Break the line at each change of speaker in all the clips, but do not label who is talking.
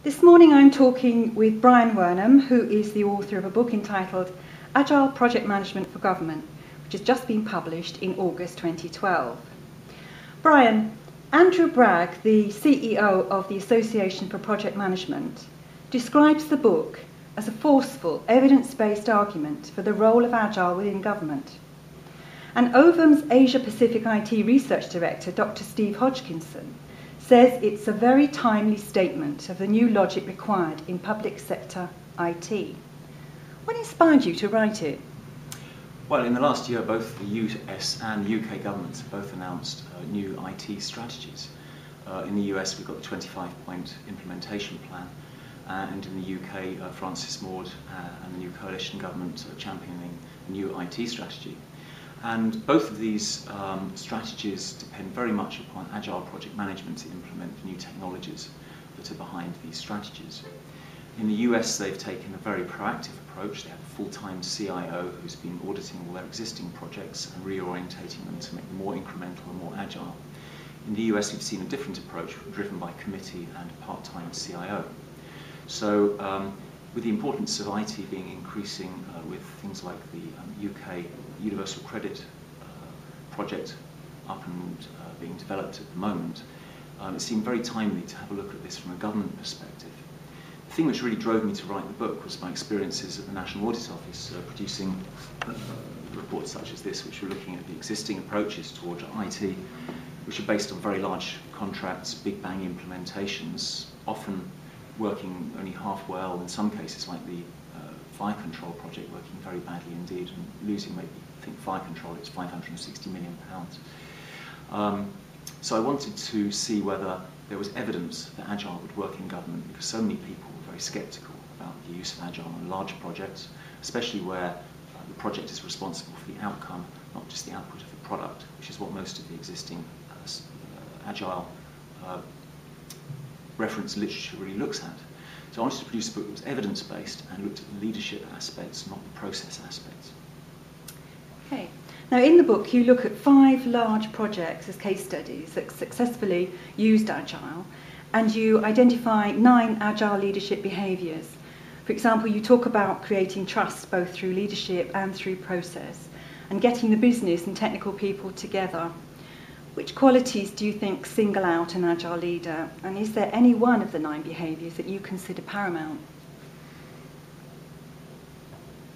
This morning I'm talking with Brian Wernham, who is the author of a book entitled Agile Project Management for Government, which has just been published in August 2012. Brian, Andrew Bragg, the CEO of the Association for Project Management, describes the book as a forceful, evidence-based argument for the role of Agile within government. And Ovum's Asia-Pacific IT Research Director, Dr. Steve Hodgkinson, says it's a very timely statement of the new logic required in public sector IT. What inspired you to write it?
Well, in the last year, both the US and the UK governments have both announced new IT strategies. In the US, we've got the 25-point implementation plan, and in the UK, Francis Maude and the new coalition government are championing a new IT strategy. And both of these strategies depend very much upon agile project management to implement the new technologies that are behind these strategies. In the US, they've taken a very proactive approach. They have a full-time CIO who's been auditing all their existing projects and reorientating them to make them more incremental and more agile. In the US, we've seen a different approach driven by committee and a part-time CIO. So with the importance of IT being increasing with things like the UK Universal Credit project up and being developed at the moment, it seemed very timely to have a look at this from a government perspective. The thing which really drove me to write the book was my experiences at the National Audit Office producing reports such as this, which were looking at the existing approaches toward IT, which are based on very large contracts, big bang implementations, often working only half well, in some cases like the fire control project working very badly indeed and losing maybe, I think fire control, it's £560 million. So I wanted to see whether there was evidence that Agile would work in government, because so many people were very sceptical about the use of Agile on large projects, especially where the project is responsible for the outcome, not just the output of the product, which is what most of the existing Agile reference literature really looks at. So I wanted to produce a book that was evidence-based and looked at the leadership aspects, not the process aspects.
Okay. Now in the book you look at 5 large projects as case studies that successfully used Agile, and you identify 9 Agile leadership behaviours. For example, you talk about creating trust both through leadership and through process, and getting the business and technical people together. Which qualities do you think single out an Agile leader, and is there any one of the 9 behaviours that you consider paramount?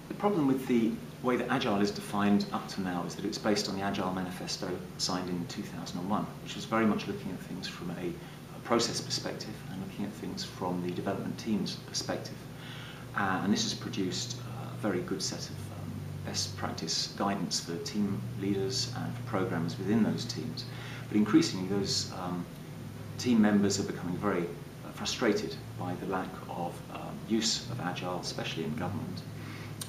The problem with the way that Agile is defined up to now is that it's based on the Agile Manifesto signed in 2001, which was very much looking at things from a process perspective and looking at things from the development team's perspective. And this has produced a very good set of best practice guidance for team leaders and for programmers within those teams. But increasingly those team members are becoming very frustrated by the lack of use of Agile, especially in government.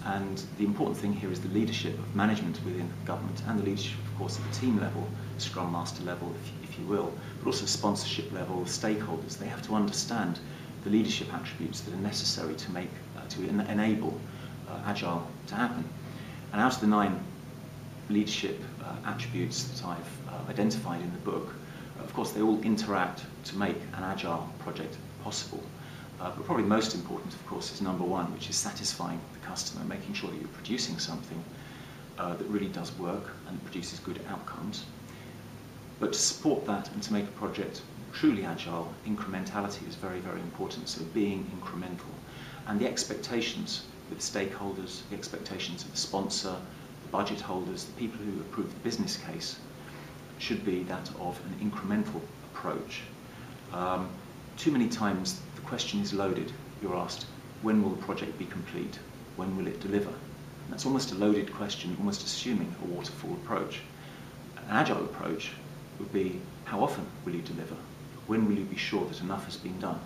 And the important thing here is the leadership of management within government, and the leadership, of course, at the team level, Scrum Master level, if you will, but also sponsorship level, stakeholders. They have to understand the leadership attributes that are necessary to make to enable Agile to happen. And out of the 9 leadership attributes that I've identified in the book, of course they all interact to make an Agile project possible. But probably most important, of course, is number 1, which is satisfying the customer, making sure that you're producing something that really does work and produces good outcomes. But to support that and to make a project truly Agile, incrementality is very, very important, so being incremental. And the expectations with stakeholders, the expectations of the sponsor, the budget holders, the people who approve the business case, should be that of an incremental approach. Too many times the question is loaded. You're asked, when will the project be complete? When will it deliver? And that's almost a loaded question, almost assuming a waterfall approach. An Agile approach would be, how often will you deliver? When will you be sure that enough has been done?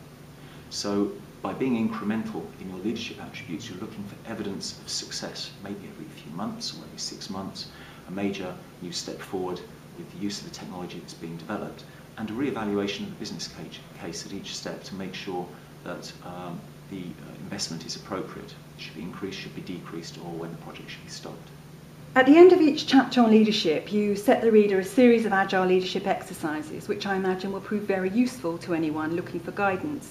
So by being incremental in your leadership attributes, you're looking for evidence of success, maybe every few months or every 6 months, a major new step forward with the use of the technology that's being developed, and a re-evaluation of the business case at each step to make sure that the investment is appropriate, should be increased, should be decreased, or when the project should be stopped.
At the end of each chapter on leadership, you set the reader a series of Agile leadership exercises, which I imagine will prove very useful to anyone looking for guidance.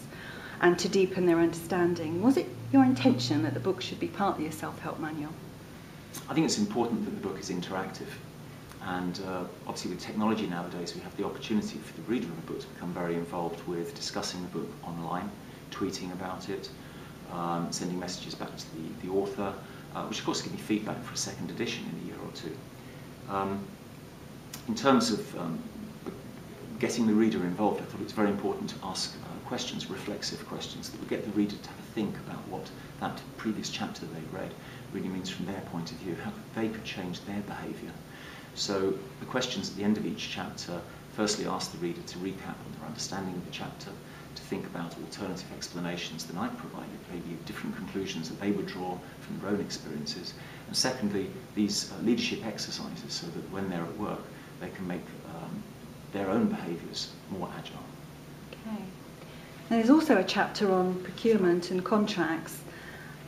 and to deepen their understanding. Was it your intention that the book should be partly a self-help manual?
I think it's important that the book is interactive. And obviously with technology nowadays, we have the opportunity for the reader of the book to become very involved with discussing the book online, tweeting about it, sending messages back to the author, which of course give me feedback for a second edition in a year or two. In terms of getting the reader involved, I thought it's very important to ask questions, reflexive questions, that would get the reader to have a think about what that previous chapter they read really means from their point of view, how they could change their behaviour. So the questions at the end of each chapter firstly ask the reader to recap on their understanding of the chapter, to think about alternative explanations that I provided, maybe different conclusions that they would draw from their own experiences. And secondly, these leadership exercises so that when they're at work, they can make their own behaviours more agile.
Okay. And there's also a chapter on procurement and contracts,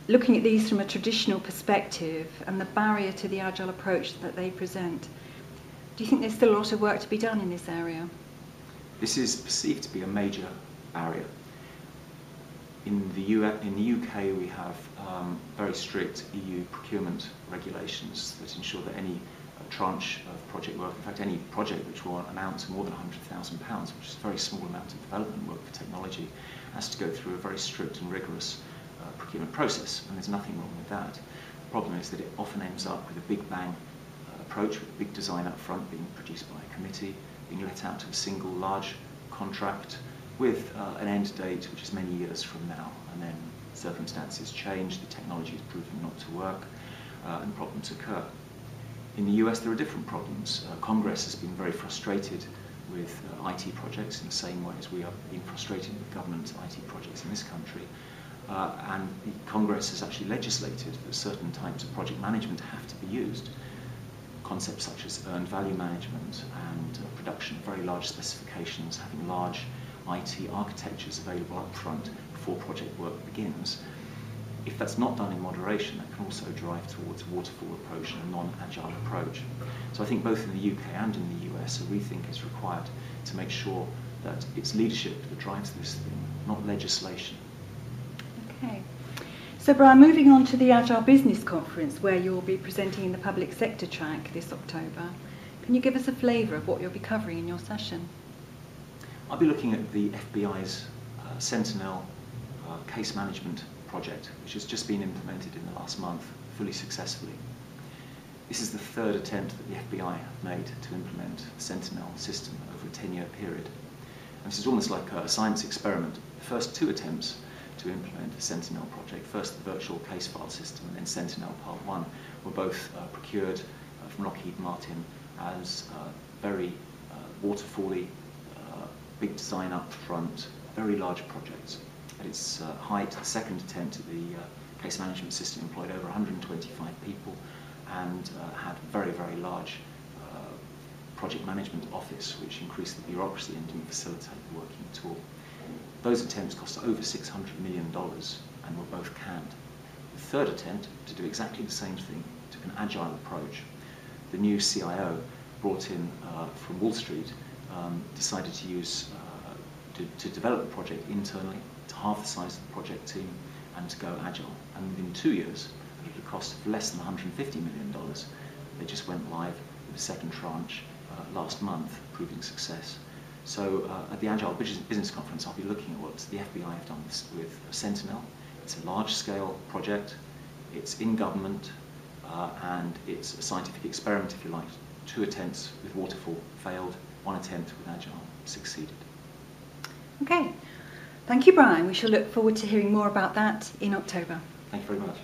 looking at these from a traditional perspective and the barrier to the agile approach that they present. Do you think there's still a lot of work to be done in this area?
This is perceived to be a major barrier. In the UK, we have very strict EU procurement regulations that ensure that any tranche of project work, in fact any project which will amount to more than £100,000, which is a very small amount of development work for technology, has to go through a very strict and rigorous procurement process, and there's nothing wrong with that. The problem is that it often ends up with a big bang approach, with big design up front being produced by a committee, being let out to a single large contract with an end date which is many years from now, and then circumstances change, the technology is proving not to work, and problems occur. In the US there are different problems. Congress has been very frustrated with IT projects in the same way as we are being frustrated with government IT projects in this country. And the Congress has actually legislated that certain types of project management have to be used. Concepts such as earned value management and production of very large specifications, having large IT architectures available up front before project work begins. If that's not done in moderation, that can also drive towards a waterfall approach and a non-agile approach. So I think both in the UK and in the US, a rethink is required to make sure that it's leadership that drives this thing, not legislation.
Okay. So Brian, moving on to the Agile Business Conference, where you'll be presenting in the public sector track this October, can you give us a flavour of what you'll be covering in your session?
I'll be looking at the FBI's Sentinel case management project, which has just been implemented in the last month, fully successfully. This is the third attempt that the FBI have made to implement the Sentinel system over a 10-year period. And this is almost like a science experiment. The first two attempts to implement the Sentinel project, first the virtual case file system and then Sentinel Part 1, were both procured from Lockheed Martin as very waterfall-y, big design up front, very large projects. At its height, the second attempt at the case management system employed over 125 people and had a very, very large project management office, which increased the bureaucracy and didn't facilitate the working at all. Those attempts cost over $600 million and were both canned. The third attempt to do exactly the same thing took an agile approach. The new CIO brought in from Wall Street decided to use to develop the project internally, to half the size of the project team, and to go agile. And within 2 years, at a cost of less than $150 million, they just went live with the second tranche last month, proving success. So at the Agile Business Conference, I'll be looking at what the FBI have done with Sentinel. It's a large-scale project, it's in government, and it's a scientific experiment, if you like. 2 attempts with waterfall failed, 1 attempt with Agile succeeded.
Okay. Thank you, Brian. We shall look forward to hearing more about that in October.
Thank you very much.